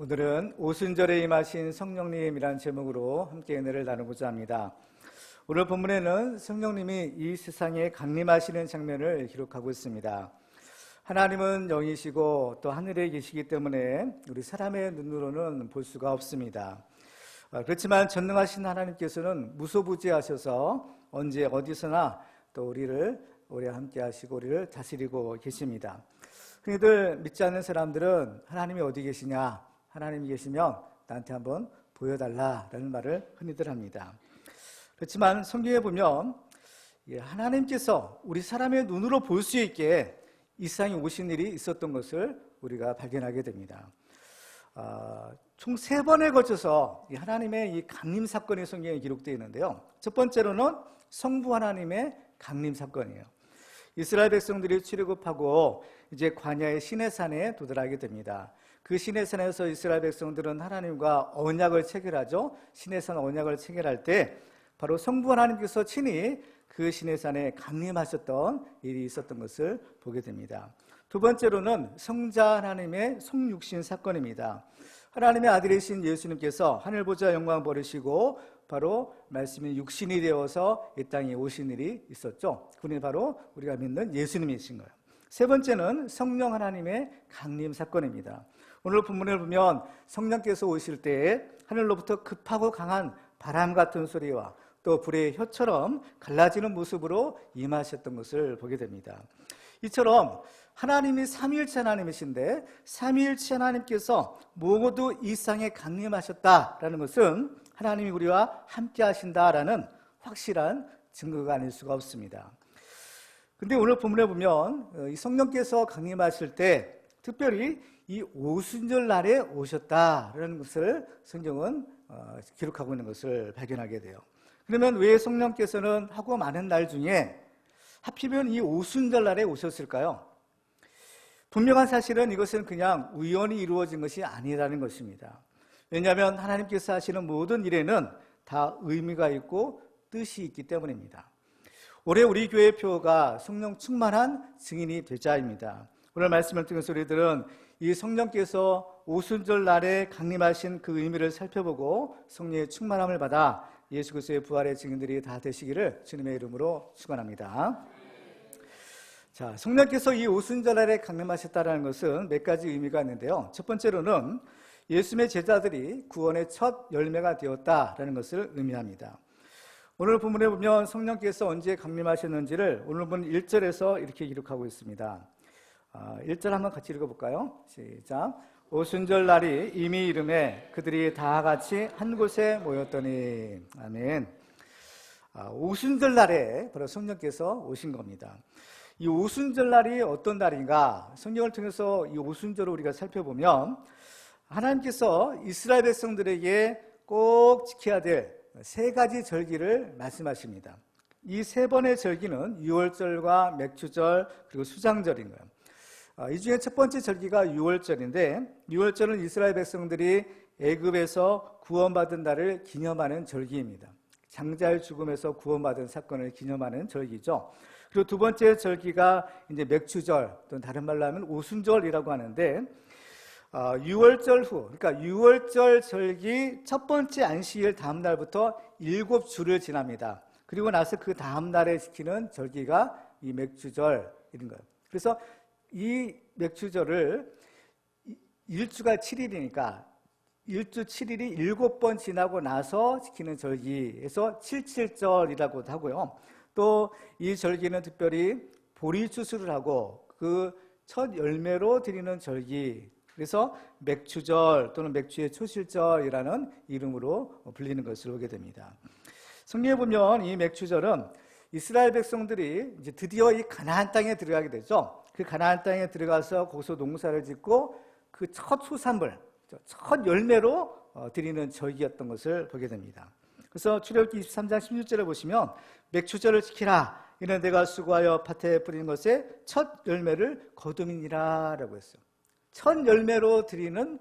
오늘은 오순절에 임하신 성령님이란 제목으로 함께 은혜를 나누고자 합니다. 오늘 본문에는 성령님이 이 세상에 강림하시는 장면을 기록하고 있습니다. 하나님은 영이시고 또 하늘에 계시기 때문에 우리 사람의 눈으로는 볼 수가 없습니다. 그렇지만 전능하신 하나님께서는 무소부지하셔서 언제 어디서나 또 우리와 함께 하시고 우리를 다스리고 계십니다. 흔히들 믿지 않는 사람들은 하나님이 어디 계시냐, 하나님이 계시면 나한테 한번 보여달라라는 말을 흔히들 합니다. 그렇지만 성경에 보면 하나님께서 우리 사람의 눈으로 볼 수 있게 이 세상에 오신 일이 있었던 것을 우리가 발견하게 됩니다. 총 3번에 걸쳐서 하나님의 이 강림 사건이 성경에 기록되어 있는데요. 첫 번째로는 성부 하나님의 강림 사건이에요. 이스라엘 백성들이 출애굽하고 이제 광야의 시내산에 도달하게 됩니다. 그 시내산에서 이스라엘 백성들은 하나님과 언약을 체결하죠. 시내산 언약을 체결할 때 바로 성부 하나님께서 친히 그 시내산에 강림하셨던 일이 있었던 것을 보게 됩니다. 두 번째로는 성자 하나님의 속육신 사건입니다. 하나님의 아들이신 예수님께서 하늘보좌 영광 버리시고 바로 말씀이 육신이 되어서 이 땅에 오신 일이 있었죠. 그분이 바로 우리가 믿는 예수님이신 거예요. 세 번째는 성령 하나님의 강림 사건입니다. 오늘 본문을 보면 성령께서 오실 때에 하늘로부터 급하고 강한 바람 같은 소리와 또 불의 혀처럼 갈라지는 모습으로 임하셨던 것을 보게 됩니다. 이처럼 하나님이 삼위일체 하나님이신데 삼위일체 하나님께서 모두 이 세상에 강림하셨다라는 것은 하나님이 우리와 함께 하신다라는 확실한 증거가 아닐 수가 없습니다. 근데 오늘 본문에 보면 이 성령께서 강림하실 때 특별히 이 오순절 날에 오셨다라는 것을 성경은 기록하고 있는 것을 발견하게 돼요. 그러면 왜 성령께서는 하고 많은 날 중에 하필이면 이 오순절 날에 오셨을까요? 분명한 사실은 이것은 그냥 우연히 이루어진 것이 아니라는 것입니다. 왜냐하면 하나님께서 하시는 모든 일에는 다 의미가 있고 뜻이 있기 때문입니다. 올해 우리 교회 표가 성령 충만한 증인이 되자입니다. 오늘 말씀을 듣는 우리들은 이 성령께서 오순절 날에 강림하신 그 의미를 살펴보고 성령의 충만함을 받아 예수 그리스도의 부활의 증인들이 다 되시기를 주님의 이름으로 축원합니다. 자, 성령께서 이 오순절 날에 강림하셨다는 것은 몇 가지 의미가 있는데요. 첫 번째로는 예수님의 제자들이 구원의 첫 열매가 되었다라는 것을 의미합니다. 오늘 본문에 보면 성령께서 언제 강림하셨는지를 오늘 본 1절에서 이렇게 기록하고 있습니다. 1절 한번 같이 읽어볼까요? 시작. 오순절 날이 이미 이름에 그들이 다 같이 한 곳에 모였더니. 아멘. 오순절 날에 바로 성령께서 오신 겁니다. 이 오순절 날이 어떤 날인가? 성경을 통해서 이 오순절을 우리가 살펴보면 하나님께서 이스라엘 백성들에게 꼭 지켜야 될 3가지 절기를 말씀하십니다. 이 3번의 절기는 유월절과 맥주절 그리고 수장절인 거예요. 이 중에 첫 번째 절기가 유월절인데 유월절은 이스라엘 백성들이 애굽에서 구원받은 날을 기념하는 절기입니다. 장자의 죽음에서 구원받은 사건을 기념하는 절기죠. 그리고 두 번째 절기가 이제 맥주절 또는 다른 말로 하면 오순절이라고 하는데 유월절 후, 그러니까 유월절 절기 첫 번째 안식일 다음 날부터 7주를 지납니다. 그리고 나서 그 다음 날에 지키는 절기가 이 맥주절인 거예요. 그래서 이 맥주절을 일주가 7일이니까 일주 7일이 7번 지나고 나서 지키는 절기에서 77절이라고도 하고요. 또 이 절기는 특별히 보리추수를 하고 그 첫 열매로 드리는 절기, 그래서 맥주절 또는 맥주의 초실절이라는 이름으로 불리는 것을 보게 됩니다. 성경에 보면 이 맥주절은 이스라엘 백성들이 이제 드디어 이 가나안 땅에 들어가게 되죠. 그 가나안 땅에 들어가서 거기서 농사를 짓고 그 첫 수산물, 첫 열매로 드리는 절기였던 것을 보게 됩니다. 그래서 출애굽기 23장 16절에 보시면 맥주절을 지키라. 이는 내가 수고하여 밭에 뿌리는 것의 첫 열매를 거둠이니라 라고 했어요. 첫 열매로 드리는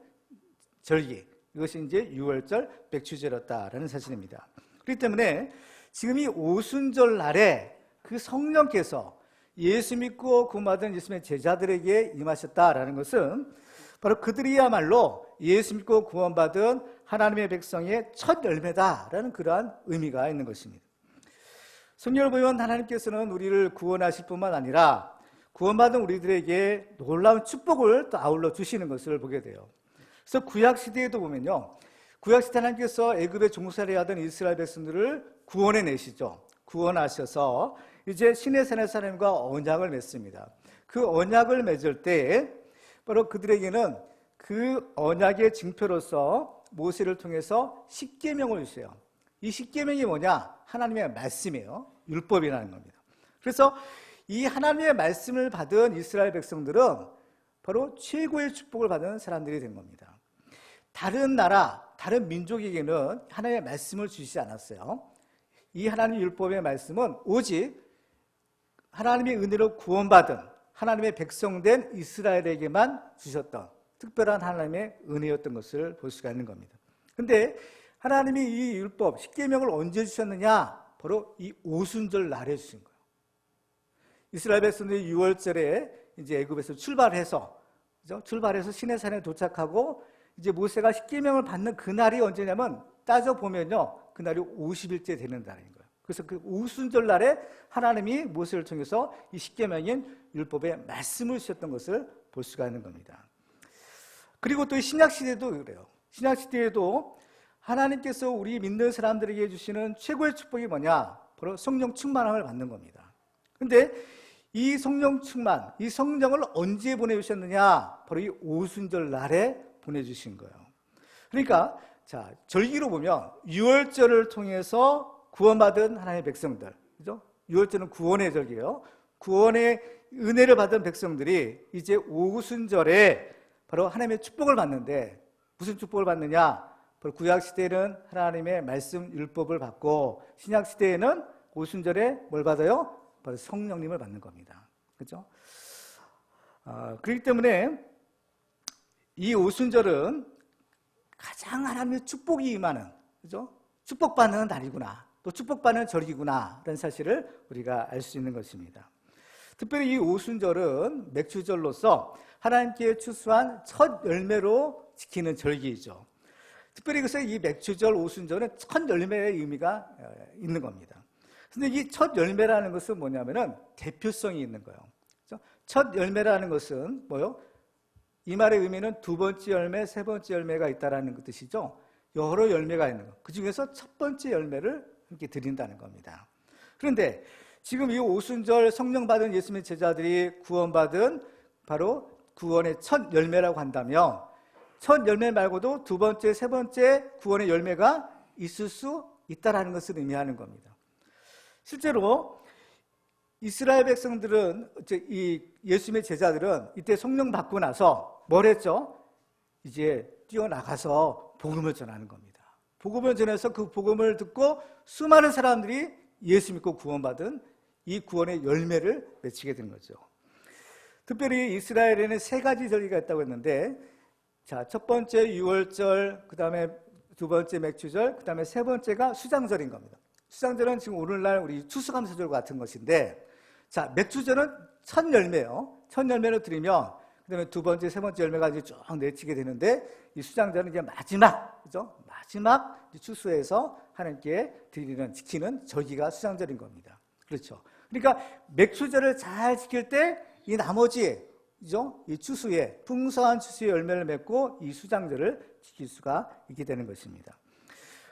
절기, 이것이 이제 유월절 맥주절이었다라는 사실입니다. 그렇기 때문에 지금 이 오순절 날에 그 성령께서 예수 믿고 구원받은 예수님의 제자들에게 임하셨다라는 것은 바로 그들이야말로 예수 믿고 구원받은 하나님의 백성의 첫 열매다라는 그러한 의미가 있는 것입니다. 성경을 보면 하나님께서는 우리를 구원하실 뿐만 아니라 구원받은 우리들에게 놀라운 축복을 또 아울러 주시는 것을 보게 돼요. 그래서 구약시대에도 보면요, 구약시대 하나님께서 애굽에 종살이하던 이스라엘 백성들을 구원해 내시죠. 구원하셔서 이제 시내산에서 하나님과 언약을 맺습니다. 그 언약을 맺을 때 바로 그들에게는 그 언약의 징표로서 모세를 통해서 십계명을 주세요. 이 십계명이 뭐냐? 하나님의 말씀이에요. 율법이라는 겁니다. 그래서 이 하나님의 말씀을 받은 이스라엘 백성들은 바로 최고의 축복을 받은 사람들이 된 겁니다. 다른 나라, 다른 민족에게는 하나님의 말씀을 주시지 않았어요. 이 하나님의 율법의 말씀은 오직 하나님의 은혜로 구원받은 하나님의 백성된 이스라엘에게만 주셨던 특별한 하나님의 은혜였던 것을 볼 수가 있는 겁니다. 그런데 하나님이 이 율법, 십계명을 언제 주셨느냐? 바로 이 오순절 날에 주신 거예요. 이스라엘 백성들이 6월절에 이제 애굽에서 출발해서 시내산에 도착하고 이제 모세가 십계명을 받는 그날이 언제냐면 따져 보면요, 그날이 50일째 되는 날인 거예요. 그래서 그 오순절 날에 하나님이 모세를 통해서 이 십계명인 율법의 말씀을 주셨던 것을 볼 수가 있는 겁니다. 그리고 또 신약 시대도 그래요. 신약 시대에도 하나님께서 우리 믿는 사람들에게 주시는 최고의 축복이 뭐냐? 바로 성령 충만함을 받는 겁니다. 그런데 이 성령 충만, 이 성령을 언제 보내주셨느냐? 바로 이 오순절 날에 보내주신 거예요. 그러니까 자, 절기로 보면 6월절을 통해서 구원받은 하나님의 백성들, 그죠? 6월절은 구원의 절기예요. 구원의 은혜를 받은 백성들이 이제 오순절에 바로 하나님의 축복을 받는데, 무슨 축복을 받느냐? 바로 구약시대에는 하나님의 말씀 율법을 받고, 신약시대에는 오순절에 뭘 받아요? 바로 성령님을 받는 겁니다. 그렇죠? 그렇기 때문에 이 오순절은 가장 하나님의 축복이 임하는, 그죠? 축복받는 날이구나, 또 축복받는 절기구나 라는 사실을 우리가 알 수 있는 것입니다. 특별히 이 오순절은 맥주절로서 하나님께 추수한 첫 열매로 지키는 절기이죠. 특별히 그래서 이 맥주절 오순절은 첫 열매의 의미가 있는 겁니다. 그런데 이 첫 열매라는 것은 뭐냐면은 대표성이 있는 거예요. 그렇죠? 첫 열매라는 것은 뭐요? 이 말의 의미는 두 번째 열매, 세 번째 열매가 있다라는 뜻이죠. 여러 열매가 있는 것. 그 중에서 첫 번째 열매를 이렇게 드린다는 겁니다. 그런데 지금 이 오순절 성령 받은 예수님의 제자들이 구원받은 바로 구원의 첫 열매라고 한다면, 첫 열매 말고도 두 번째, 세 번째 구원의 열매가 있을 수 있다라는 것을 의미하는 겁니다. 실제로 이스라엘 백성들은, 이 예수님의 제자들은 이때 성령 받고 나서 뭘 했죠? 이제 뛰어나가서 복음을 전하는 겁니다. 복음을 전해서 그 복음을 듣고 수많은 사람들이 예수 믿고 구원받은 이 구원의 열매를 맺히게 된 거죠. 특별히 이스라엘에는 세 가지 절기가 있다고 했는데, 자, 첫 번째 6월절, 그 다음에 두 번째 맥주절, 그 다음에 세 번째가 수장절인 겁니다. 수장절은 지금 오늘날 우리 추수감사절 같은 것인데, 자, 맥주절은 첫 열매예요. 첫 열매를 드리면 그 다음에 두 번째, 세 번째 열매가 이제 쭉 내치게 되는데, 이 수장절은 이제 마지막, 그죠? 마지막 추수에서 하나님께 드리는, 지키는 절기가 수장절인 겁니다. 그렇죠? 그러니까 맥주절을 잘 지킬 때 이 나머지, 그죠? 이 추수에, 풍성한 추수의 열매를 맺고 이 수장절을 지킬 수가 있게 되는 것입니다.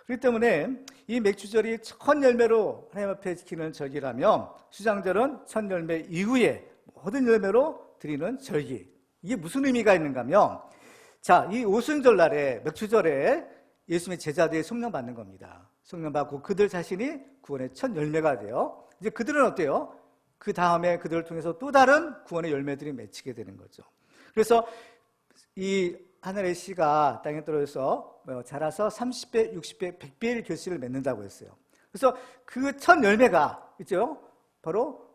그렇기 때문에 이 맥주절이 첫 열매로 하나님 앞에 지키는 절기라면, 수장절은 첫 열매 이후에 모든 열매로 드리는 절기. 이게 무슨 의미가 있는가 하면, 자, 이 오순절 날에, 맥주절에 예수님의 제자들이 성령 받는 겁니다. 성령 받고 그들 자신이 구원의 첫 열매가 돼요. 이제 그들은 어때요? 그 다음에 그들을 통해서 또 다른 구원의 열매들이 맺히게 되는 거죠. 그래서 이 하늘의 씨가 땅에 떨어져서 자라서 30배, 60배, 100배의 결실을 맺는다고 했어요. 그래서 그 첫 열매가 있죠? 바로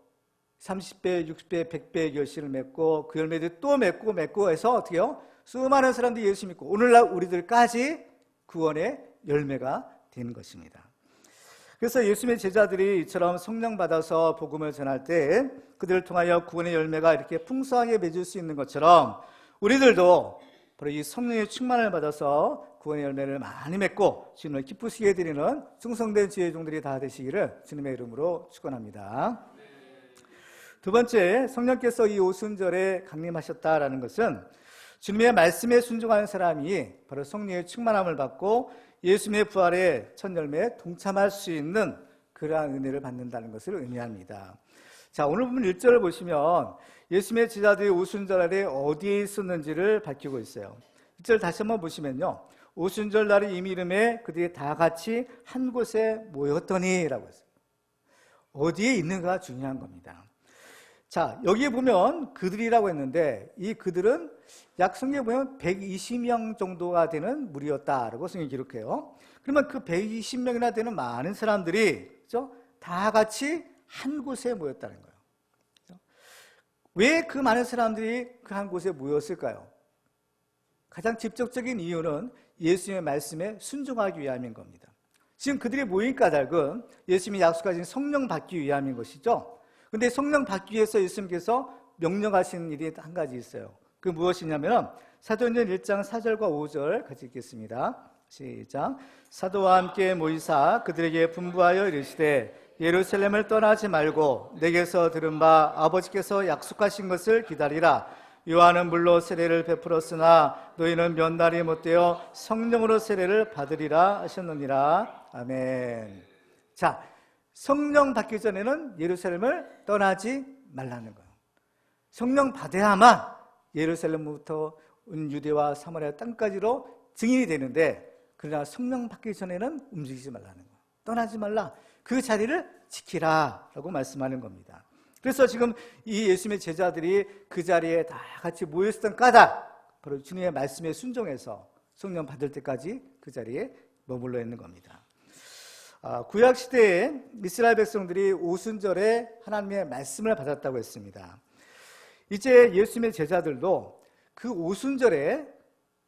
30배, 60배, 100배의 결실을 맺고, 그 열매들이 또 맺고 해서 어떻게 해요? 수많은 사람들이 예수 믿고 오늘날 우리들까지 구원의 열매가 되는 것입니다. 그래서 예수님의 제자들이 이처럼 성령 받아서 복음을 전할 때 그들을 통하여 구원의 열매가 이렇게 풍성하게 맺을 수 있는 것처럼, 우리들도 바로 이 성령의 충만을 받아서 구원의 열매를 많이 맺고 주님을 기쁘시게 해드리는 충성된 주의 종들이 다 되시기를 주님의 이름으로 축원합니다. 두 번째, 성령께서 이 오순절에 강림하셨다라는 것은 주님의 말씀에 순종하는 사람이 바로 성령의 충만함을 받고 예수님의 부활의 첫 열매에 동참할 수 있는 그러한 은혜를 받는다는 것을 의미합니다. 자, 오늘 보면 1절을 보시면 예수님의 제자들이 오순절날에 어디에 있었는지를 밝히고 있어요. 1절 다시 한번 보시면요, 오순절 날이 이미 이름에 그들이 다 같이 한 곳에 모였더니 라고 했어요. 어디에 있는가가 중요한 겁니다. 자, 여기에 보면 그들이라고 했는데 이 그들은 약 성경에 보면 120명 정도가 되는 무리였다라고 성경이 기록해요. 그러면 그 120명이나 되는 많은 사람들이, 그렇죠? 다 같이 한 곳에 모였다는 거예요. 왜 그 많은 사람들이 그 한 곳에 모였을까요? 가장 직접적인 이유는 예수님의 말씀에 순종하기 위함인 겁니다. 지금 그들이 모인 까닭은 예수님이 약속하신 성령 받기 위함인 것이죠. 그런데 성령 받기 위해서 예수님께서 명령하신 일이 한 가지 있어요. 그 무엇이냐면 사도행전 1장 4절과 5절 같이 읽겠습니다. 시작. 사도와 함께 모이사 그들에게 분부하여 이르시되 예루살렘을 떠나지 말고 내게서 들은 바 아버지께서 약속하신 것을 기다리라. 요한은 물로 세례를 베풀었으나 너희는 몇 날이 못되어 성령으로 세례를 받으리라 하셨느니라. 아멘. 자, 성령 받기 전에는 예루살렘을 떠나지 말라는 거예요. 성령 받아야만 예루살렘부터 유대와 사마리아 땅까지로 증인이 되는데, 그러나 성령 받기 전에는 움직이지 말라는 거예요. 떠나지 말라. 그 자리를 지키라 라고 말씀하는 겁니다. 그래서 지금 이 예수님의 제자들이 그 자리에 다 같이 모였던 까닭, 바로 주님의 말씀에 순종해서 성령 받을 때까지 그 자리에 머물러 있는 겁니다. 구약시대에 이스라엘 백성들이 오순절에 하나님의 말씀을 받았다고 했습니다. 이제 예수님의 제자들도 그 오순절에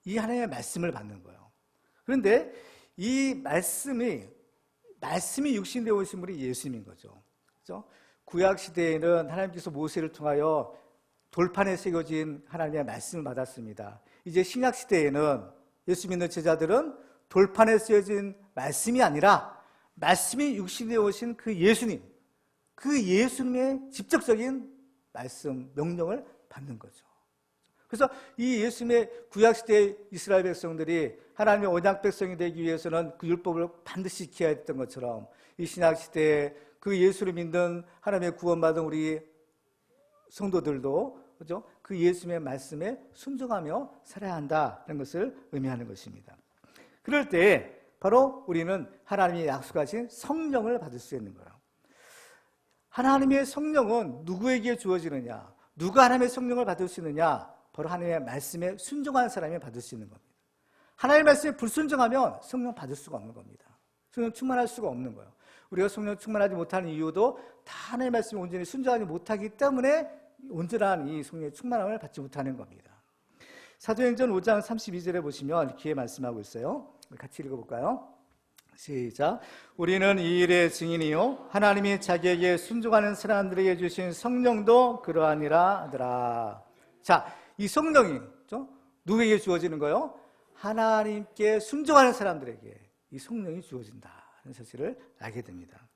이 하나님의 말씀을 받는 거예요. 그런데 이 말씀이 육신되어 오신 분이 예수님인 거죠. 그렇죠? 구약시대에는 하나님께서 모세를 통하여 돌판에 새겨진 하나님의 말씀을 받았습니다. 이제 신약시대에는 예수 믿는 제자들은 돌판에 쓰여진 말씀이 아니라 말씀이 육신되어 오신 그 예수님, 그 예수님의 직접적인 말씀, 명령을 받는 거죠. 그래서 이 예수님의 구약시대의 이스라엘 백성들이 하나님의 언약 백성이 되기 위해서는 그 율법을 반드시 지켜야 했던 것처럼 이 신약시대에 그 예수를 믿는 하나님의 구원받은 우리 성도들도, 그렇죠? 그 예수님의 말씀에 순종하며 살아야 한다는 것을 의미하는 것입니다. 그럴 때 바로 우리는 하나님이 약속하신 성령을 받을 수 있는 거예요. 하나님의 성령은 누구에게 주어지느냐? 누가 하나님의 성령을 받을 수 있느냐? 바로 하나님의 말씀에 순종한 사람이 받을 수 있는 겁니다. 하나님의 말씀에 불순종하면 성령 받을 수가 없는 겁니다. 성령 충만할 수가 없는 거예요. 우리가 성령 충만하지 못하는 이유도 다 하나님의 말씀에 온전히 순종하지 못하기 때문에 온전한 이 성령의 충만함을 받지 못하는 겁니다. 사도행전 5장 32절에 보시면 이렇게 말씀하고 있어요. 같이 읽어볼까요? 시작. 우리는 이 일의 증인이요 하나님이 자기에게 순종하는 사람들에게 주신 성령도 그러하니라 하더라. 자, 이 성령이 누구에게 주어지는 거예요? 하나님께 순종하는 사람들에게 이 성령이 주어진다는 사실을 알게 됩니다.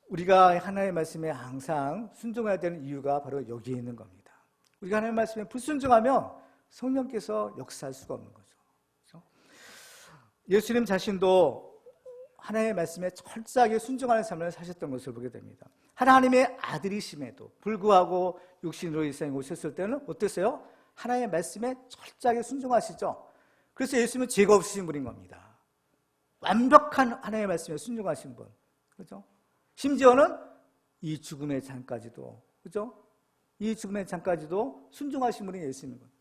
우리가 하나님의 말씀에 항상 순종해야 되는 이유가 바로 여기에 있는 겁니다. 우리가 하나님의 말씀에 불순종하면 성령께서 역사할 수가 없는 거죠. 그렇죠? 예수님 자신도 하나님의 말씀에 철저하게 순종하는 삶을 사셨던 것을 보게 됩니다. 하나님의 아들이심에도 불구하고 육신으로 이 세상에 오셨을 때는 어땠어요? 하나님의 말씀에 철저하게 순종하시죠. 그래서 예수님은 죄가 없으신 분인 겁니다. 완벽한 하나님의 말씀에 순종하신 분, 그렇죠? 심지어는 이 죽음의 잔까지도, 그렇죠? 이 죽음의 잔까지도 순종하신 분이 예수님인 거예요.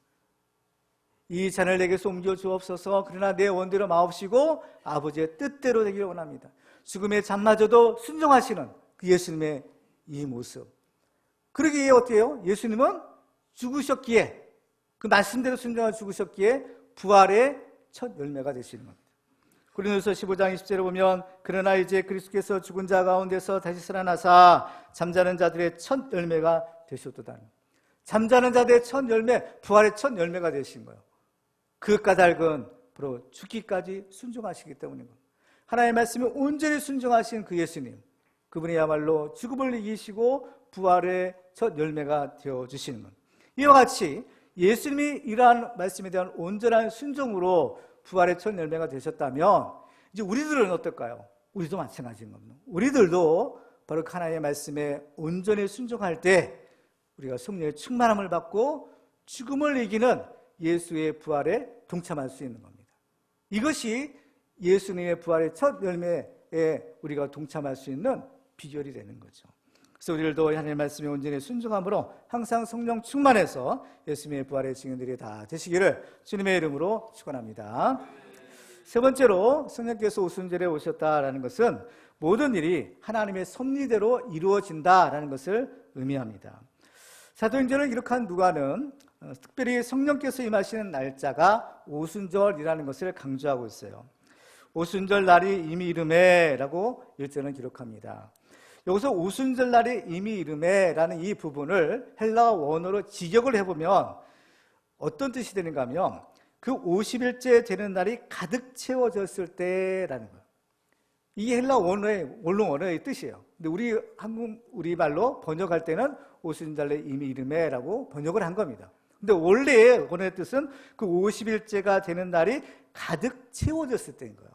이 잔을 내게서 옮겨 주옵소서. 그러나 내 원대로 마옵시고 아버지의 뜻대로 되기를 원합니다. 죽음의 잔마저도 순종하시는 그 예수님의 이 모습. 그러기에 어떻게 해요? 예수님은 죽으셨기에, 그 말씀대로 순종하여 죽으셨기에 부활의 첫 열매가 되시는 겁니다. 고린도서 15장 20절에 보면 그러나 이제 그리스도께서 죽은 자 가운데서 다시 살아나사 잠자는 자들의 첫 열매가 되셨도다. 잠자는 자들의 첫 열매, 부활의 첫 열매가 되신 거예요. 그 까닭은 바로 죽기까지 순종하시기 때문인 겁니다. 하나님의 말씀에 온전히 순종하신 그 예수님, 그분이야말로 죽음을 이기시고 부활의 첫 열매가 되어주시는 것. 이와 같이 예수님이 이러한 말씀에 대한 온전한 순종으로 부활의 첫 열매가 되셨다면 이제 우리들은 어떨까요? 우리도 마찬가지인 겁니다. 우리들도 바로 하나님의 말씀에 온전히 순종할 때 우리가 성령의 충만함을 받고 죽음을 이기는 예수의 부활에 동참할 수 있는 겁니다. 이것이 예수님의 부활의 첫 열매에 우리가 동참할 수 있는 비결이 되는 거죠. 그래서 우리들도 하나님의 말씀에 온전히 순종함으로 항상 성령 충만해서 예수님의 부활의 증인들이 다 되시기를 주님의 이름으로 축원합니다. 세 번째로 성령께서 오순절에 오셨다라는 것은 모든 일이 하나님의 섭리대로 이루어진다라는 것을 의미합니다. 사도행전을 기록한 누가는 특별히 성령께서 임하시는 날짜가 오순절이라는 것을 강조하고 있어요. 오순절 날이 이미 이르매라고 1절은 기록합니다. 여기서 오순절 날이 이미 이르매라는 이 부분을 헬라어 원어로 직역을 해보면 어떤 뜻이 되는가 하면 그 50일째 되는 날이 가득 채워졌을 때라는 거예요. 이게 헬라어 원어의 뜻이에요. 근데 우리 말로 번역할 때는 오순절에 이미 이르매라고 번역을 한 겁니다. 근데 원래의 원어의 뜻은 그 50일째가 되는 날이 가득 채워졌을 때인 거예요.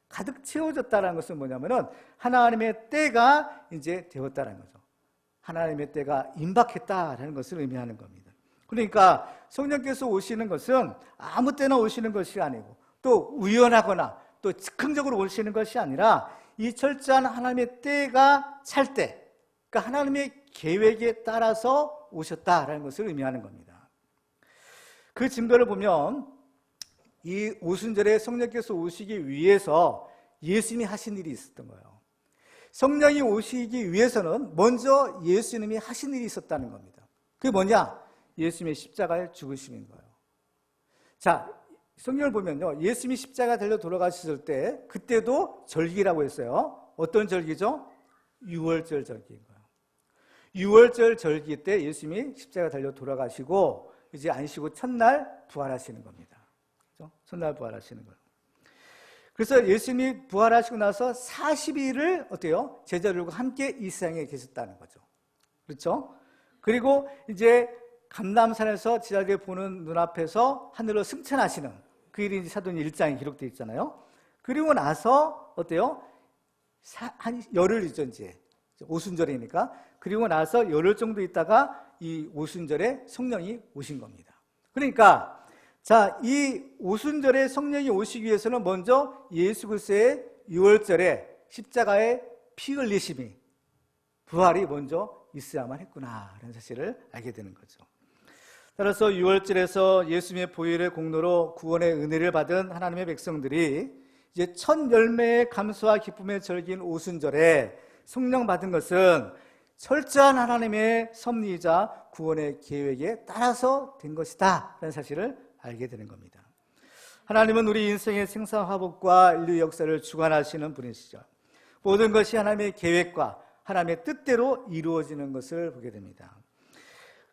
가득 채워졌다는 것은 뭐냐면은 하나님의 때가 이제 되었다는 거죠. 하나님의 때가 임박했다라는 것을 의미하는 겁니다. 그러니까 성령께서 오시는 것은 아무 때나 오시는 것이 아니고 또 우연하거나 또 즉흥적으로 오시는 것이 아니라 이 철저한 하나님의 때가 찰 때, 그러니까 하나님의 계획에 따라서 오셨다라는 것을 의미하는 겁니다. 그 증거를 보면 이 오순절에 성령께서 오시기 위해서 예수님이 하신 일이 있었던 거예요. 성령이 오시기 위해서는 먼저 예수님이 하신 일이 있었다는 겁니다. 그게 뭐냐? 예수님의 십자가에 죽으심인 거예요. 자, 성경을 보면요, 예수님이 십자가 달려 돌아가셨을 때 그때도 절기라고 했어요. 어떤 절기죠? 유월절 절기인 거예요. 유월절 절기 때 예수님이 십자가 달려 돌아가시고 이제 안식 후 첫날 부활하시는 겁니다. 그렇죠? 첫날 부활하시는 거예요. 그래서 예수님이 부활하시고 나서 40일을 어때요? 제자들과 함께 이 세상에 계셨다는 거죠. 그렇죠? 그리고 이제 감람산에서 제자들이 보는 눈앞에서 하늘로 승천하시는 그 일이 이제 사도행 1장에 기록되어 있잖아요. 그리고 나서 어때요? 한 열흘이죠, 이제. 오순절이니까. 그리고 나서 열흘 정도 있다가 이 오순절에 성령이 오신 겁니다. 그러니까 자, 이 오순절에 성령이 오시기 위해서는 먼저 예수 그리스도의 유월절에 십자가에 피 흘리심이 부활이 먼저 있어야만 했구나라는 사실을 알게 되는 거죠. 따라서 유월절에서 예수님의 보혈의 공로로 구원의 은혜를 받은 하나님의 백성들이 이제 첫 열매의 감사와 기쁨의 절기인 오순절에 성령 받은 것은 철저한 하나님의 섭리이자 구원의 계획에 따라서 된 것이다 라는 사실을 알게 되는 겁니다. 하나님은 우리 인생의 생사화복과 인류 역사를 주관하시는 분이시죠. 모든 것이 하나님의 계획과 하나님의 뜻대로 이루어지는 것을 보게 됩니다.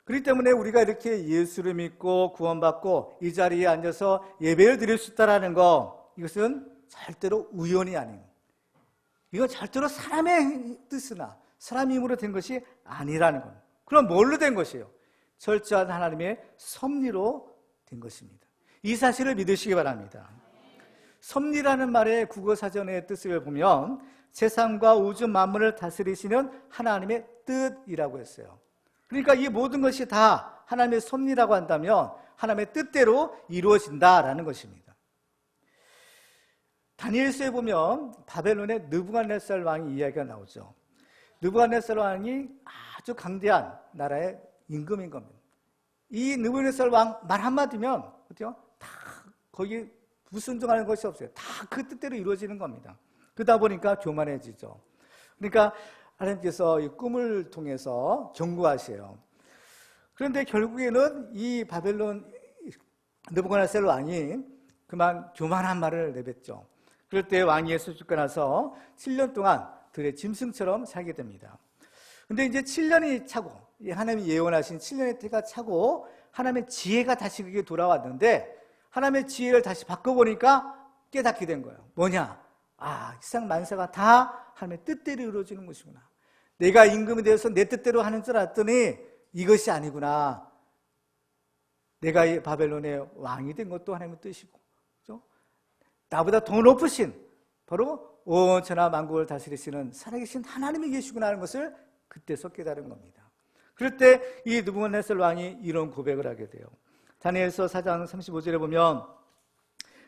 그렇기 때문에 우리가 이렇게 예수를 믿고 구원받고 이 자리에 앉아서 예배를 드릴 수 있다는 거, 이것은 절대로 우연이 아니에요. 이건 절대로 사람의 뜻이나 사람의 힘으로 된 것이 아니라는 겁니다. 그럼 뭘로 된 것이에요? 철저한 하나님의 섭리로 된 것입니다. 이 사실을 믿으시기 바랍니다. 섭리라는 말의 국어사전의 뜻을 보면 세상과 우주 만물을 다스리시는 하나님의 뜻이라고 했어요. 그러니까 이 모든 것이 다 하나님의 섭리라고 한다면 하나님의 뜻대로 이루어진다라는 것입니다. 다니엘서에 보면 바벨론의 느부갓네살 왕의 이야기가 나오죠. 느부갓네살 왕이 아주 강대한 나라의 임금인 겁니다. 이 느부갓네살 왕 말 한마디면 어때요? 다 거기 불순종하는 것이 없어요. 다 그 뜻대로 이루어지는 겁니다. 그러다 보니까 교만해지죠. 그러니까 하나님께서 이 꿈을 통해서 경고하세요. 그런데 결국에는 이 바벨론 느부갓네살 왕이 그만 교만한 말을 내뱉죠. 그럴 때 왕이 예수 죽고 나서 7년 동안 들의 짐승처럼 살게 됩니다. 근데 이제 7년이 차고 하나님이 예언하신 7년의 때가 차고 하나님의 지혜가 다시 그게 돌아왔는데 하나님의 지혜를 다시 바꿔보니까 깨닫게 된 거예요. 뭐냐? 아, 세상 만사가 다 하나님의 뜻대로 이루어지는 것이구나. 내가 임금이 되어서 내 뜻대로 하는 줄 알았더니 이것이 아니구나. 내가 이 바벨론의 왕이 된 것도 하나님의 뜻이고, 그렇죠? 나보다 더 높으신 바로 온 천하 만국을 다스리시는 살아계신 하나님이 계시구나 하는 것을 그때서 깨달은 겁니다. 그럴 때 이 느부갓네살 왕이 이런 고백을 하게 돼요. 다니엘서 4장 35절에 보면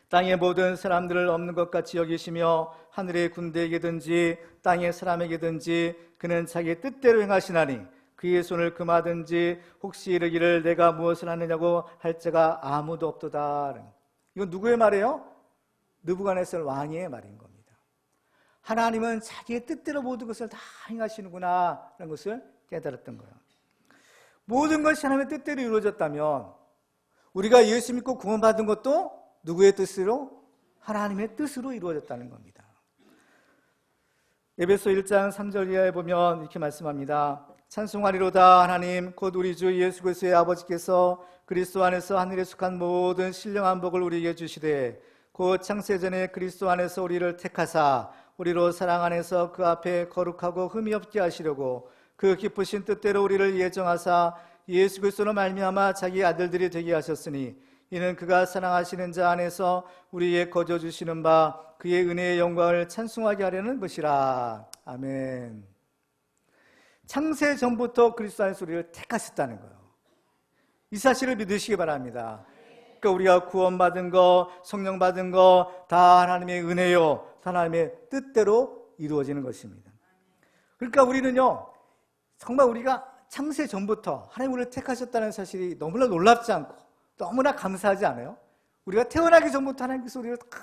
땅의 모든 사람들을 없는 것 같이 여기시며 하늘의 군대에게든지 땅의 사람에게든지 그는 자기의 뜻대로 행하시나니 그의 손을 금하든지 혹시 이르기를 내가 무엇을 하느냐고 할 자가 아무도 없도다. 이건 누구의 말이에요? 느부갓네살 왕의 말인 겁니다. 하나님은 자기의 뜻대로 모든 것을 다 행하시는구나 라는 것을 깨달았던 거예요. 모든 것이 하나님의 뜻대로 이루어졌다면 우리가 예수 믿고 구원받은 것도 누구의 뜻으로? 하나님의 뜻으로 이루어졌다는 겁니다. 에베소 1장 3절 이하에 보면 이렇게 말씀합니다. 찬송하리로다 하나님 곧 우리 주 예수 그리스도의 아버지께서 그리스도 안에서 하늘에 속한 모든 신령한 복을 우리에게 주시되 곧 창세전에 그리스도 안에서 우리를 택하사 우리로 사랑 안에서 그 앞에 거룩하고 흠이 없게 하시려고 그 기쁘신 뜻대로 우리를 예정하사 예수 그리스도로 말미암아 자기 아들들이 되게 하셨으니 이는 그가 사랑하시는 자 안에서 우리에게 거저 주시는 바 그의 은혜의 영광을 찬송하게 하려는 것이라. 아멘. 창세 전부터 그리스도 안에서 우리를 택하셨다는 거예요. 이 사실을 믿으시기 바랍니다. 그러니까 우리가 구원받은 거, 성령 받은 거 다 하나님의 은혜요, 다 하나님의 뜻대로 이루어지는 것입니다. 그러니까 우리는요, 정말 우리가 창세 전부터 하나님 우리를 택하셨다는 사실이 너무나 놀랍지 않고 너무나 감사하지 않아요? 우리가 태어나기 전부터 하나님께서 우리를 다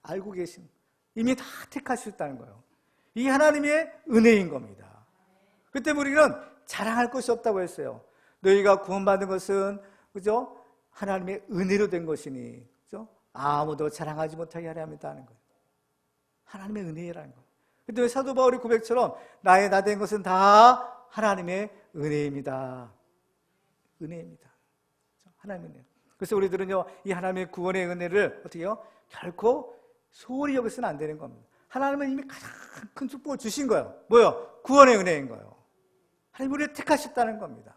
알고 계신, 이미 다 택하셨다는 거예요. 이게 하나님의 은혜인 겁니다. 그때 우리는 자랑할 것이 없다고 했어요. 너희가 구원받은 것은, 그죠? 하나님의 은혜로 된 것이니, 그죠? 아무도 자랑하지 못하게 하려 합니다 하는 거예요. 하나님의 은혜라는 거예요. 근데 사도 바울의 고백처럼 나의 나 된 것은 다 하나님의 은혜입니다. 은혜입니다. 하나님의 은혜. 그래서 우리들은요, 이 하나님의 구원의 은혜를 어떻게 해요? 결코 소홀히 여기서는 안 되는 겁니다. 하나님은 이미 가장 큰 축복을 주신 거예요. 뭐요? 구원의 은혜인 거예요. 하나님 우리를 택하셨다는 겁니다.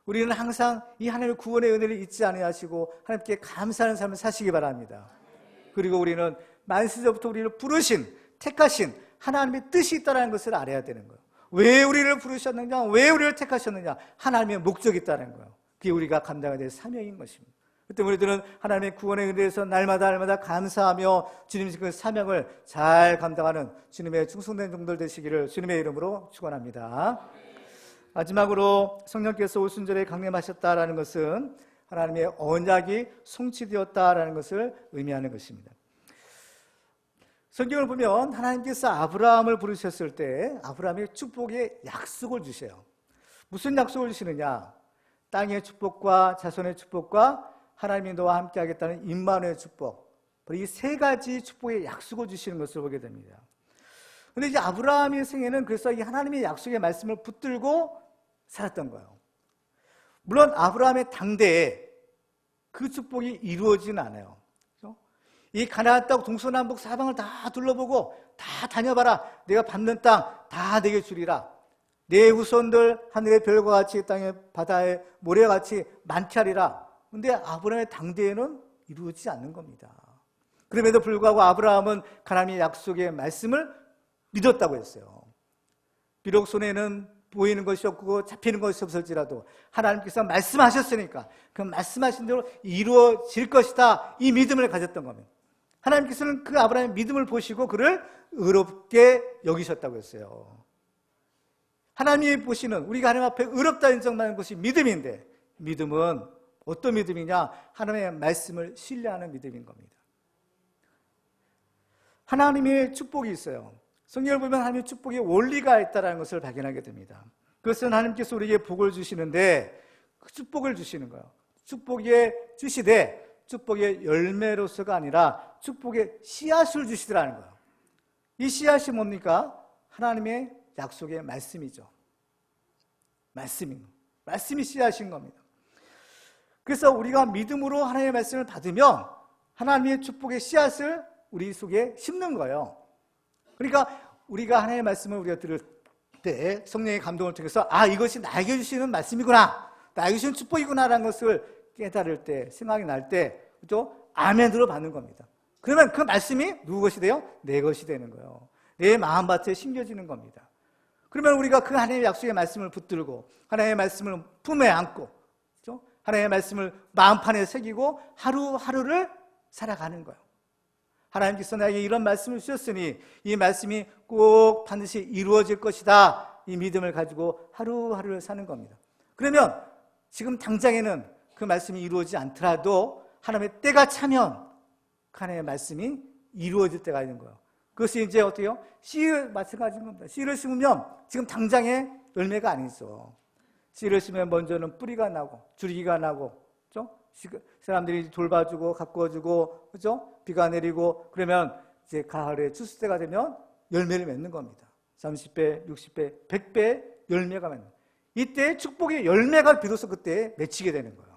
우리는 항상 이 하나님의 구원의 은혜를 잊지 아니하시고 하나님께 감사하는 삶을 사시기 바랍니다. 그리고 우리는 만세전부터 우리를 부르신, 택하신 하나님의 뜻이 있다는 것을 알아야 되는 거예요. 왜 우리를 부르셨느냐? 왜 우리를 택하셨느냐? 하나님의 목적이 있다는 거예요. 그게 우리가 감당해야 될 사명인 것입니다. 그때 우리들은 하나님의 구원에 의해서 날마다 감사하며 주님의 그 사명을 잘 감당하는 주님의 충성된 종들 되시기를 주님의 이름으로 축원합니다. 마지막으로 성령께서 오순절에 강림하셨다라는 것은 하나님의 언약이 성취되었다라는 것을 의미하는 것입니다. 성경을 보면 하나님께서 아브라함을 부르셨을 때 아브라함의 축복의 약속을 주세요. 무슨 약속을 주시느냐? 땅의 축복과 자손의 축복과 하나님이 너와 함께 하겠다는 임마누엘 축복, 이 세 가지 축복의 약속을 주시는 것을 보게 됩니다. 그런데 이제 아브라함의 생애는 그래서 이 하나님의 약속의 말씀을 붙들고 살았던 거예요. 물론 아브라함의 당대에 그 축복이 이루어지진 않아요. 그렇죠? 이 가나안 땅 동서남북 사방을 다 둘러보고 다 다녀봐라. 내가 받는 땅 다 내게 주리라. 내 후손들 하늘의 별과 같이 땅의 바다의 모래같이 많게 하리라. 그런데 아브라함의 당대에는 이루어지지 않는 겁니다. 그럼에도 불구하고 아브라함은 하나님의 약속의 말씀을 믿었다고 했어요. 비록 손에는 보이는 것이 없고 잡히는 것이 없을지라도 하나님께서 말씀하셨으니까 그 말씀하신 대로 이루어질 것이다, 이 믿음을 가졌던 겁니다. 하나님께서는 그 아브라함의 믿음을 보시고 그를 의롭게 여기셨다고 했어요. 하나님이 보시는, 우리가 하나님 앞에 의롭다 인정받는 것이 믿음인데, 믿음은 어떤 믿음이냐? 하나님의 말씀을 신뢰하는 믿음인 겁니다. 하나님의 축복이 있어요. 성경을 보면 하나님의 축복의 원리가 있다는 것을 발견하게 됩니다. 그것은 하나님께서 우리에게 복을 주시는데 그 축복을 주시는 거예요. 축복에 주시되 축복의 열매로서가 아니라 축복의 씨앗을 주시더라는 거예요. 이 씨앗이 뭡니까? 하나님의 약속의 말씀이죠. 말씀이 씨앗인 겁니다. 그래서 우리가 믿음으로 하나님의 말씀을 받으면 하나님의 축복의 씨앗을 우리 속에 심는 거예요. 그러니까 우리가 하나님의 말씀을 우리가 들을 때 성령의 감동을 통해서 이것이 나에게 주시는 말씀이구나, 나에게 주시는 축복이구나라는 것을 깨달을 때, 생각이 날 때, 그죠? 아멘으로 받는 겁니다. 그러면 그 말씀이 누구 것이 돼요? 내 것이 되는 거예요. 내 마음밭에 심겨지는 겁니다. 그러면 우리가 그 하나님의 약속의 말씀을 붙들고 하나님의 말씀을 품에 안고, 그죠? 하나님의 말씀을 마음판에 새기고 하루하루를 살아가는 거예요. 하나님께서 나에게 이런 말씀을 주셨으니 이 말씀이 꼭 반드시 이루어질 것이다, 이 믿음을 가지고 하루하루를 사는 겁니다. 그러면 지금 당장에는 그 말씀이 이루어지지 않더라도 하나님의 때가 차면 하나님의 말씀이 이루어질 때가 있는 거예요. 그것이 이제 어때요? 씨를 마찬가지인 겁니다. 씨를 심으면 지금 당장에 열매가 아니죠. 씨를 심으면 먼저는 뿌리가 나고 줄기가 나고, 그렇죠? 사람들이 돌봐주고 가꾸어주고, 그렇죠? 비가 내리고, 그러면 이제 가을에 추수 때가 되면 열매를 맺는 겁니다. 30배, 60배, 100배 열매가 맺는 거예요. 이때 축복의 열매가 비로소 그때 맺히게 되는 거예요.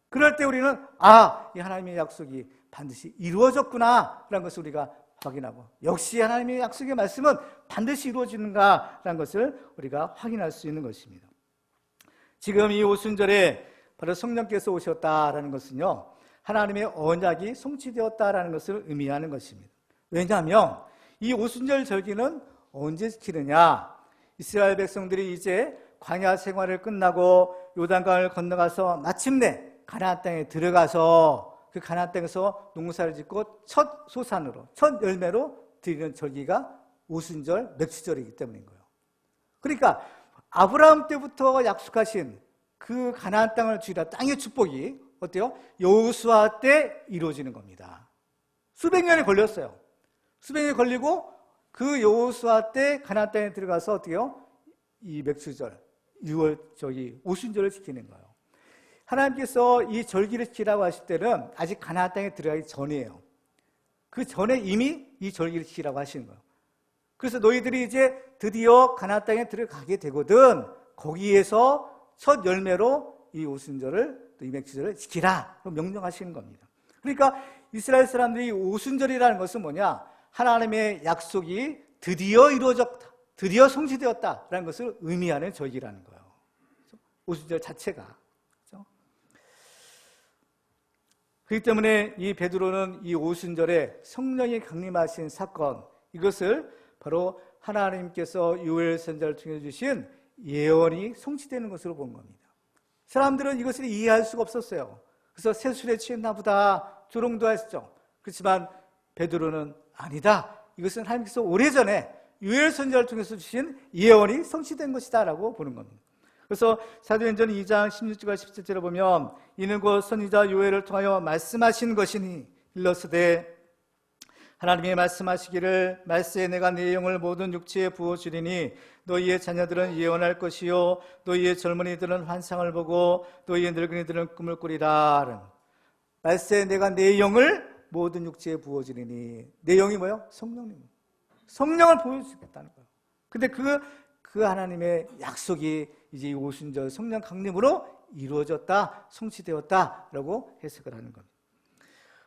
그럴 때 우리는 이 하나님의 약속이 반드시 이루어졌구나라는 것을 우리가 확인하고, 역시 하나님의 약속의 말씀은 반드시 이루어지는가라는 것을 우리가 확인할 수 있는 것입니다. 지금 이 오순절에 바로 성령께서 오셨다라는 것은요, 하나님의 언약이 성취되었다라는 것을 의미하는 것입니다. 왜냐하면 이 오순절 절기는 언제 지키느냐? 이스라엘 백성들이 이제 광야 생활을 끝나고 요단강을 건너가서 마침내 가나안 땅에 들어가서 그 가나안 땅에서 농사를 짓고 첫 소산으로, 첫 열매로 드리는 절기가 오순절 맥주절이기 때문인 거예요. 그러니까 아브라함 때부터 약속하신 그 가나안 땅을 주리라, 땅의 축복이 어때요? 여호수아 때 이루어지는 겁니다. 수백 년이 걸렸어요. 수백 년이 걸리고 그 여호수아 때 가나안 땅에 들어가서 어때요? 이 맥주절, 6월 오순절을 지키는 거예요. 하나님께서 이 절기를 지키라고 하실 때는 아직 가나안 땅에 들어가기 전이에요. 그 전에 이미 이 절기를 지키라고 하시는 거예요. 그래서 너희들이 이제 드디어 가나안 땅에 들어가게 되거든, 거기에서 첫 열매로 이 오순절을, 또 이 맥주절을 지키라 명령하시는 겁니다. 그러니까 이스라엘 사람들이 오순절이라는 것은 뭐냐? 하나님의 약속이 드디어 이루어졌다, 드디어 성취되었다라는 것을 의미하는 절기라는 거예요. 오순절 자체가. 그렇죠? 그렇기 때문에 이 베드로는 이 오순절에 성령이 강림하신 사건, 이것을 바로 하나님께서 요엘 선지자를 통해 주신 예언이 성취되는 것으로 본 겁니다. 사람들은 이것을 이해할 수가 없었어요. 그래서 세술에 취했나 보다 조롱도 했죠. 그렇지만 베드로는 아니다, 이것은 하나님께서 오래전에 요엘 선지자를 통해서 주신 예언이 성취된 것이다 라고 보는 겁니다. 그래서 사도행전 2장 16절과 17절을 보면 이는 곧 선지자 요엘을 통하여 말씀하신 것이니 일러스되 하나님이 말씀하시기를 말세에 내가 네 영을 모든 육체에 부어주리니 너희의 자녀들은 예언할 것이요 너희의 젊은이들은 환상을 보고 너희의 늙은이들은 꿈을 꾸리라. 말세에 내가 네 영을 모든 육체에 부어주리니, 내 영이 뭐예요? 성령님. 성령을 보여주겠다는 거예요. 근데 그 하나님의 약속이 이제 이 오순절 성령 강림으로 이루어졌다, 성취되었다라고 해석을 하는 겁니다.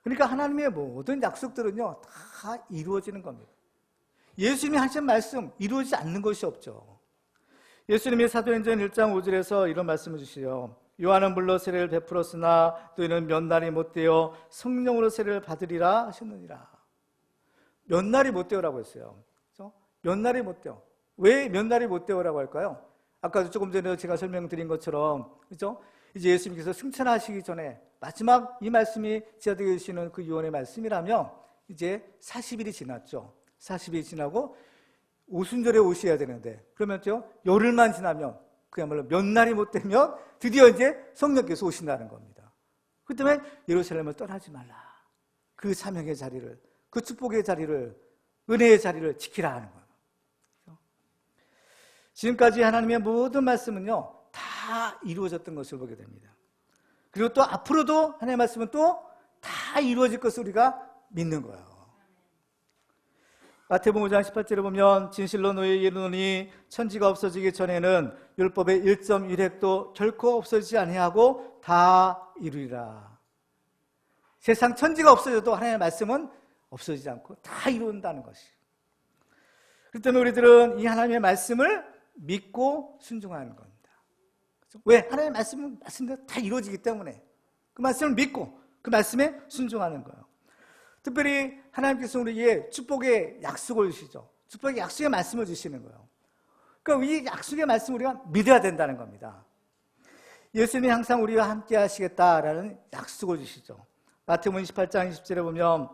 그러니까 하나님의 모든 약속들은요, 다 이루어지는 겁니다. 예수님이 하신 말씀 이루어지지 않는 것이 없죠. 예수님이 사도행전 1장 5절에서 이런 말씀을 주시죠. 요한은 물로 세례를 베풀었으나 너희는 몇 날이 못되어 성령으로 세례를 받으리라 하셨느니라. 몇 날이 못되어라고 했어요. 그렇죠? 몇 날이 못되어. 왜 몇 날이 못되어라고 할까요? 아까도 조금 전에 제가 설명드린 것처럼, 그렇죠? 이제 예수님께서 승천하시기 전에 마지막 이 말씀이 제자들에게 주시는 그 유언의 말씀이라면 이제 40일이 지났죠. 40일이 지나고 오순절에 오셔야 되는데, 그러면 열흘만 지나면, 그야말로 몇 날이 못 되면 드디어 이제 성령께서 오신다는 겁니다. 그 때문에 예루살렘을 떠나지 말라. 그 사명의 자리를, 그 축복의 자리를, 은혜의 자리를 지키라 하는 거예요. 지금까지 하나님의 모든 말씀은요, 다 이루어졌던 것을 보게 됩니다. 그리고 또 앞으로도 하나님의 말씀은 또 다 이루어질 것을 우리가 믿는 거예요. 마태복음 5장 18절에 보면 진실로 너희에게 이르노니 천지가 없어지기 전에는 율법의 1.1획도 결코 없어지지 아니하고 다 이루리라. 세상 천지가 없어져도 하나님의 말씀은 없어지지 않고 다 이룬다는 것이. 그렇기 때문에 우리들은 이 하나님의 말씀을 믿고 순종하는 겁니다. 왜? 하나님의 말씀은 말씀대로 다 이루어지기 때문에 그 말씀을 믿고 그 말씀에 순종하는 거예요. 특별히 하나님께서 우리에게 축복의 약속을 주시죠. 축복의 약속의 말씀을 주시는 거예요. 그러니까 이 약속의 말씀을 우리가 믿어야 된다는 겁니다. 예수님이 항상 우리와 함께 하시겠다라는 약속을 주시죠. 마태복음 28장 20절에 보면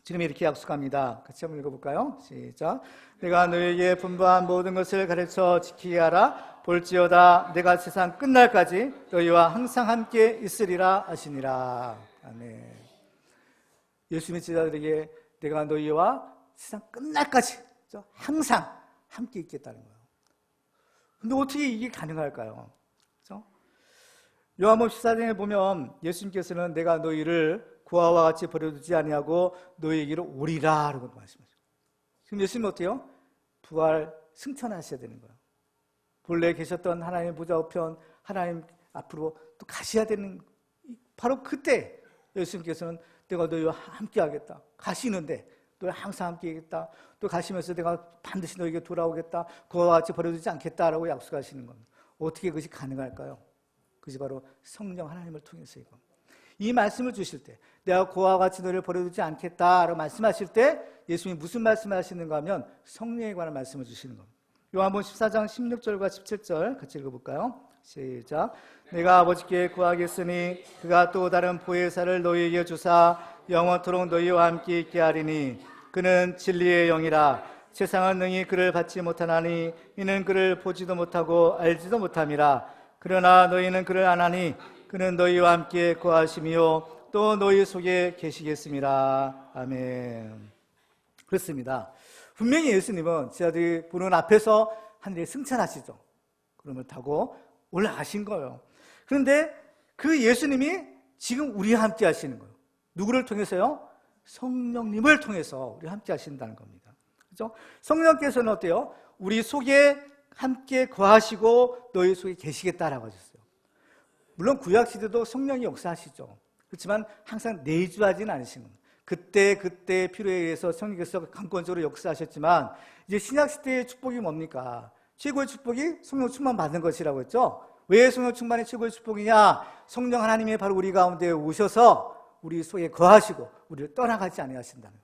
주님이 이렇게 약속합니다. 같이 한번 읽어볼까요? 시작. 내가 너에게 분부한 모든 것을 가르쳐 지키게 하라. 볼지어다 내가 세상 끝날까지 너희와 항상 함께 있으리라 하시니라. 아멘. 예수님의 제자들에게 내가 너희와 세상 끝날까지 항상 함께 있겠다는 거예요. 근데 어떻게 이게 가능할까요? 그렇죠? 요한복음 14장에 보면 예수님께서는 내가 너희를 고아와 같이 버려두지 아니하고 너희에게로 오리라 라고 말씀하시죠. 지금 예수님은 어때요? 부활 승천하셔야 되는 거예요. 본래 계셨던 하나님의 보좌 우편 하나님 앞으로 또 가셔야 되는 바로 그때 예수님께서는 내가 너희와 함께 하겠다. 가시는데 너희 항상 함께 하겠다. 또 가시면서 내가 반드시 너희에게 돌아오겠다. 그와 같이 버려두지 않겠다라고 약속하시는 겁니다. 어떻게 그것이 가능할까요? 그것이 바로 성령 하나님을 통해서인 겁니다. 이 말씀을 주실 때 내가 그와 같이 너희를 버려두지 않겠다라고 말씀하실 때 예수님이 무슨 말씀을 하시는가 하면 성령에 관한 말씀을 주시는 겁니다. 요한복음 14장 16절과 17절 같이 읽어볼까요? 시작. 내가 아버지께 구하겠으니 그가 또 다른 보혜사를 너희에게 주사 영원토록 너희와 함께 있게 하리니 그는 진리의 영이라. 세상은 능히 그를 받지 못하나니 이는 그를 보지도 못하고 알지도 못함이라. 그러나 너희는 그를 아나니 그는 너희와 함께 거하시며 또 너희 속에 계시겠습니다. 아멘. 그렇습니다. 분명히 예수님은 제자들이 보는 앞에서 하늘에 승천하시죠. 구름을 타고 올라가신 거예요. 그런데 그 예수님이 지금 우리와 함께 하시는 거예요. 누구를 통해서요? 성령님을 통해서 우리와 함께 하신다는 겁니다. 그렇죠? 성령께서는 어때요? 우리 속에 함께 거하시고 너희 속에 계시겠다라고 하셨어요. 물론 구약시대도 성령이 역사하시죠. 그렇지만 항상 내주하지는 않으신 겁니다. 그때 필요에 의해서 성령께서 강권적으로 역사하셨지만 이제 신약시대의 축복이 뭡니까? 최고의 축복이 성령 충만 받는 것이라고 했죠. 왜 성령 충만이 최고의 축복이냐? 성령 하나님이 바로 우리 가운데 오셔서 우리 속에 거하시고 우리를 떠나가지 아니하신다는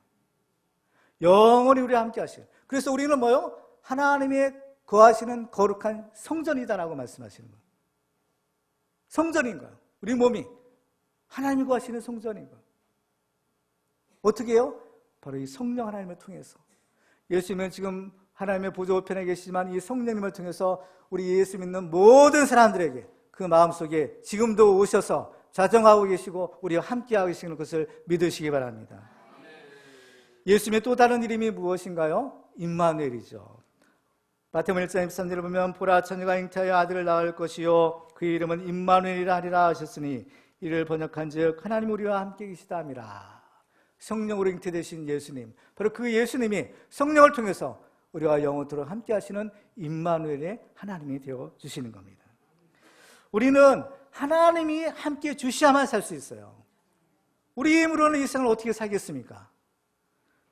거예요. 영원히 우리와 함께 하시는. 그래서 우리는 뭐요? 하나님의 거하시는 거룩한 성전이다라고 말씀하시는 거예요. 성전인 거예요. 우리 몸이 하나님이 거하시는 성전인 거예요. 어떻게 해요? 바로 이 성령 하나님을 통해서. 예수님은 지금 하나님의 보좌 우편에 계시지만 이 성령님을 통해서 우리 예수 믿는 모든 사람들에게 그 마음속에 지금도 오셔서 자정하고 계시고 우리와 함께하고 계시는 것을 믿으시기 바랍니다. 예수님의 또 다른 이름이 무엇인가요? 임마누엘이죠. 마태복음 1장 23절을 보면 보라 처녀가 잉태하여 아들을 낳을 것이요 그 이름은 임마누엘이라 하리라 하셨으니 이를 번역한즉 하나님 우리와 함께 계시다 함이라. 성령으로 잉태되신 예수님, 바로 그 예수님이 성령을 통해서 우리와 영원토록 함께 하시는 임마누엘의 하나님이 되어 주시는 겁니다. 우리는 하나님이 함께 주셔야만 살 수 있어요. 우리 힘으로는 이 세상을 어떻게 살겠습니까?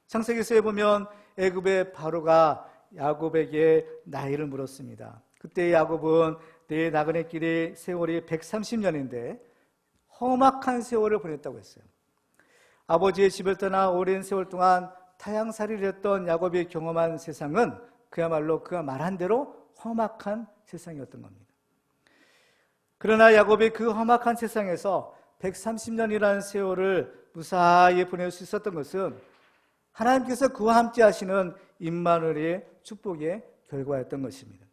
창세기서에 보면 애굽의 바로가 야곱에게 나이를 물었습니다. 그때 야곱은 내 나그네 길의 세월이 130년인데 험악한 세월을 보냈다고 했어요. 아버지의 집을 떠나 오랜 세월 동안 타향살이를 했던 야곱이 경험한 세상은 그야말로 그가 말한 대로 험악한 세상이었던 겁니다. 그러나 야곱이 그 험악한 세상에서 130년이라는 세월을 무사히 보낼 수 있었던 것은 하나님께서 그와 함께 하시는 임마누엘의 축복의 결과였던 것입니다.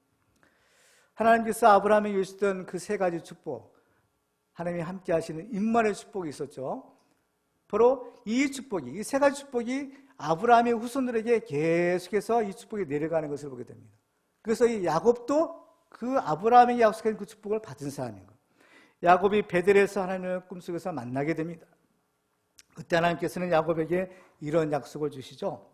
하나님께서 아브라함에게 주셨던 그 세 가지 축복, 하나님이 함께 하시는 임마누엘의 축복이 있었죠. 바로 이 축복이, 이 세 가지 축복이 아브라함의 후손들에게 계속해서 이 축복이 내려가는 것을 보게 됩니다. 그래서 이 야곱도 그 아브라함에게 약속한 그 축복을 받은 사람인 거예요. 야곱이 베델에서 하나님을 꿈속에서 만나게 됩니다. 그때 하나님께서는 야곱에게 이런 약속을 주시죠.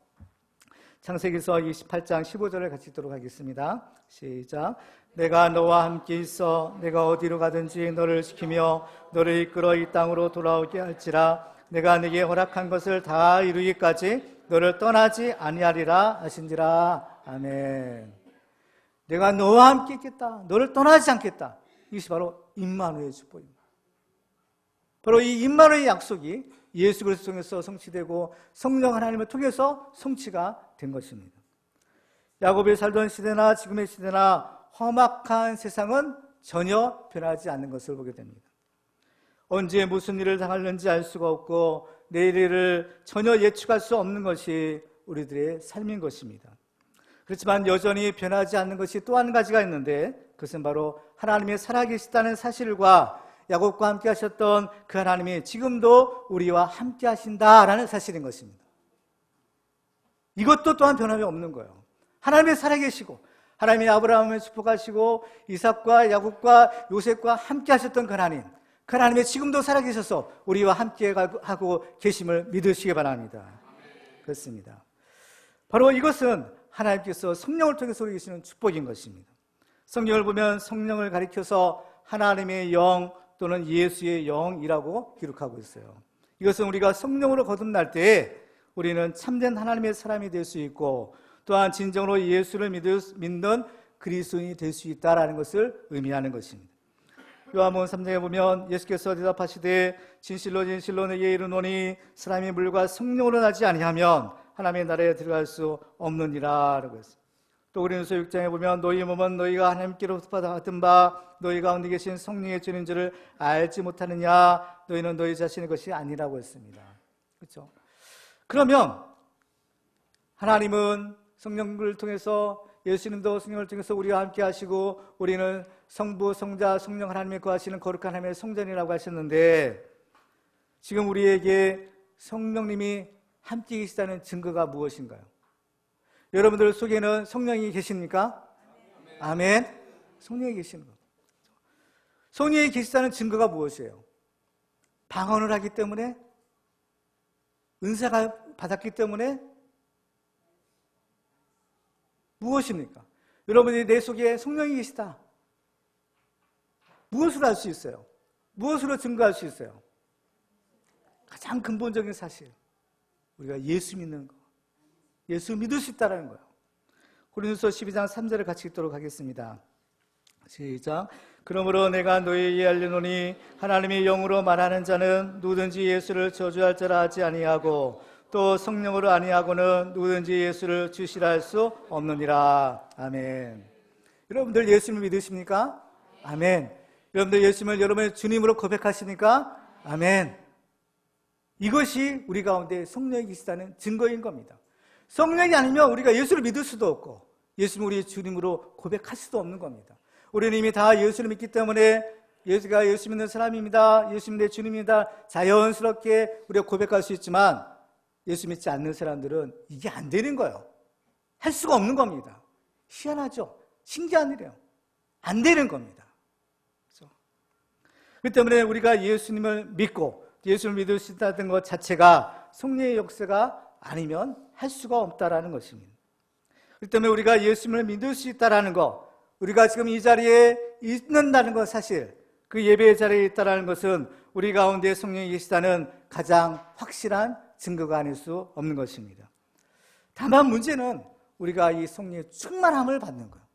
창세기서 28장 15절을 같이 읽도록 하겠습니다. 시작. 내가 너와 함께 있어 내가 어디로 가든지 너를 지키며 너를 이끌어 이 땅으로 돌아오게 할지라. 내가 네게 허락한 것을 다 이루기까지 너를 떠나지 아니하리라 하신지라. 아멘. 내가 너와 함께 있겠다. 너를 떠나지 않겠다. 이것이 바로 임마누엘의 축복입니다. 바로 이 임마누엘의 약속이 예수 그리스도 통해서 성취되고 성령 하나님을 통해서 성취가 된 것입니다. 야곱이 살던 시대나 지금의 시대나 험악한 세상은 전혀 변하지 않는 것을 보게 됩니다. 언제 무슨 일을 당할는지 알 수가 없고 내일을 전혀 예측할 수 없는 것이 우리들의 삶인 것입니다. 그렇지만 여전히 변하지 않는 것이 또 한 가지가 있는데 그것은 바로 하나님이 살아계시다는 사실과 야곱과 함께 하셨던 그 하나님이 지금도 우리와 함께 하신다라는 사실인 것입니다. 이것도 또한 변함이 없는 거예요. 하나님이 살아계시고 하나님이 아브라함을 축복하시고 이삭과 야곱과 요셉과 함께 하셨던 그 하나님, 그 하나님이 지금도 살아계셔서 우리와 함께 하고 계심을 믿으시기 바랍니다. 그렇습니다. 바로 이것은 하나님께서 성령을 통해서 우리에게 주시는 축복인 것입니다. 성경을 보면 성령을 가리켜서 하나님의 영 또는 예수의 영이라고 기록하고 있어요. 이것은 우리가 성령으로 거듭날 때 우리는 참된 하나님의 사람이 될 수 있고 또한 진정으로 예수를 믿는 그리스도인이 될 수 있다는 것을 의미하는 것입니다. 요한복음 3장에 보면 예수께서 대답하시되 진실로 진실로 내게 이르노니 사람이 물과 성령으로 나지 아니하면 하나님의 나라에 들어갈 수 없느니라 라고 했습니다. 또 고린도서 6장에 보면 너희 몸은 너희가 하나님께로부터 받은 바 너희 가운데 계신 성령의 주인 줄을 알지 못하느냐. 너희는 너희 자신의 것이 아니라고 했습니다. 그렇죠? 그러면 하나님은 성령을 통해서 예수님도 성령을 통해서 우리와 함께 하시고 우리는 성부, 성자, 성령 하나님의 거하시는 거룩한 하나님의 성전이라고 하셨는데 지금 우리에게 성령님이 함께 계시다는 증거가 무엇인가요? 여러분들 속에는 성령이 계십니까? 아멘. 성령이 계시는 것. 성령이 계시다는 증거가 무엇이에요? 방언을 하기 때문에? 은사가 받았기 때문에? 무엇입니까? 여러분이 내 속에 성령이 계시다. 무엇으로 알 수 있어요? 무엇으로 증거할 수 있어요? 가장 근본적인 사실. 우리가 예수 믿는 거. 예수 믿을 수 있다는 거예요. 고린도서 12장 3절을 같이 읽도록 하겠습니다. 시작. 그러므로 내가 너희에게 알리노니 하나님의 영으로 말하는 자는 누구든지 예수를 저주할 자라 하지 아니하고 또 성령으로 아니하고는 누구든지 예수를 주시라 할 수 없느니라. 아멘. 여러분들 예수님을 믿으십니까? 아멘. 여러분들 예수님을 여러분의 주님으로 고백하십니까? 아멘. 이것이 우리 가운데 성령이 계시다는 증거인 겁니다. 성령이 아니면 우리가 예수를 믿을 수도 없고 예수님을 우리의 주님으로 고백할 수도 없는 겁니다. 우리는 이미 다 예수를 믿기 때문에 예수가 예수 믿는 사람입니다. 예수님 내 주님입니다. 자연스럽게 우리가 고백할 수 있지만 예수 믿지 않는 사람들은 이게 안 되는 거예요. 할 수가 없는 겁니다. 희한하죠? 신기한 일이에요. 안 되는 겁니다. 그렇죠? 그렇기 때문에 우리가 예수님을 믿고 예수를 믿을 수 있다는 것 자체가 성령의 역사가 아니면 할 수가 없다라는 것입니다. 그렇기 때문에 우리가 예수님을 믿을 수 있다라는 것, 우리가 지금 이 자리에 있는다는 것 사실, 그 예배의 자리에 있다라는 것은 우리 가운데 성령이 계시다는 가장 확실한 증거가 아닐 수 없는 것입니다. 다만 문제는 우리가 이 성령의 충만함을 받는 거예요.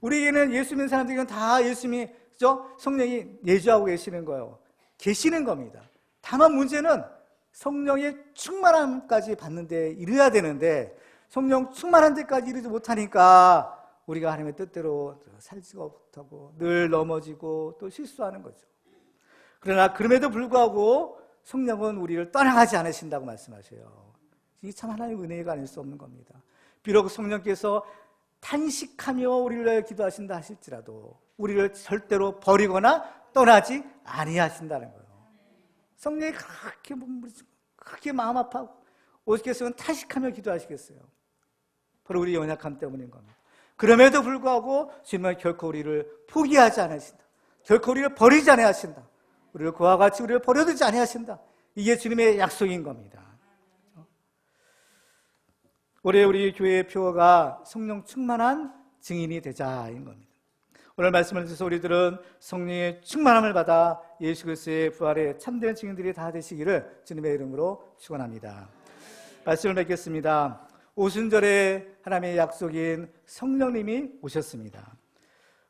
우리에게는 예수 믿는 사람들에게는 다 예수님이 성령이 내주하고 계시는 거예요. 계시는 겁니다. 다만 문제는 성령의 충만함까지 받는데 이르야 되는데 성령 충만한 데까지 이르지 못하니까 우리가 하나님의 뜻대로 살지가 못하고 늘 넘어지고 또 실수하는 거죠. 그러나 그럼에도 불구하고 성령은 우리를 떠나가지 않으신다고 말씀하셔요. 이게 참 하나님의 은혜가 아닐 수 없는 겁니다. 비록 성령께서 탄식하며 우리를 위하여 기도하신다 하실지라도 우리를 절대로 버리거나 떠나지 아니하신다는 거예요. 성령이 그렇게 마음 아파하고 오시겠으면 탄식하며 기도하시겠어요. 바로 우리 연약함 때문인 겁니다. 그럼에도 불구하고 주님은 결코 우리를 포기하지 않으신다. 결코 우리를 버리지 아니하신다. 우리를 그와 같이 우리를 버려두지 아니하신다. 이게 주님의 약속인 겁니다. 올해 우리 교회의 표어가 성령 충만한 증인이 되자인 겁니다. 오늘 말씀을 통해서 우리들은 성령의 충만함을 받아 예수 그리스도의 부활에 참된 증인들이 다 되시기를 주님의 이름으로 축원합니다. 말씀을 맺겠습니다. 오순절에 하나님의 약속인 성령님이 오셨습니다.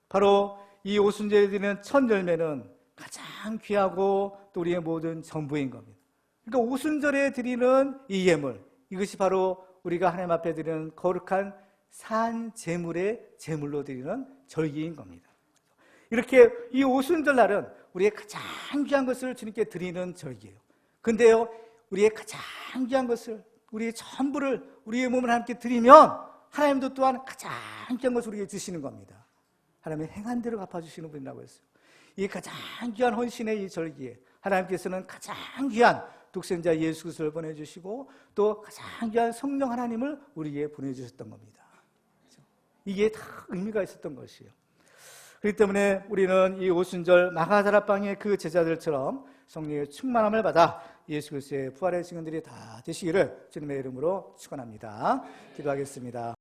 바로 이 오순절에 드리는 첫 열매는 가장 귀하고 또 우리의 모든 전부인 겁니다. 그러니까 오순절에 드리는 이 예물, 이것이 바로 우리가 하나님 앞에 드리는 거룩한 산 제물의 제물로 드리는 절기인 겁니다. 이렇게 이 오순절 날은 우리의 가장 귀한 것을 주님께 드리는 절기예요. 근데요, 우리의 가장 귀한 것을, 우리의 전부를, 우리의 몸을 하나님께 드리면 하나님도 또한 가장 귀한 것을 우리에게 주시는 겁니다. 하나님의 행한 대로 갚아주시는 분이라고 했어요. 이 가장 귀한 헌신의 이 절기에 하나님께서는 가장 귀한 독생자 예수 그리스도를 보내주시고 또 가장 귀한 성령 하나님을 우리에게 보내주셨던 겁니다. 이게 다 의미가 있었던 것이에요. 그렇기 때문에 우리는 이 오순절 마가다락방의 그 제자들처럼 성령의 충만함을 받아 예수 그리스도의 부활의 증인들이 다 되시기를 주님의 이름으로 축원합니다. 기도하겠습니다.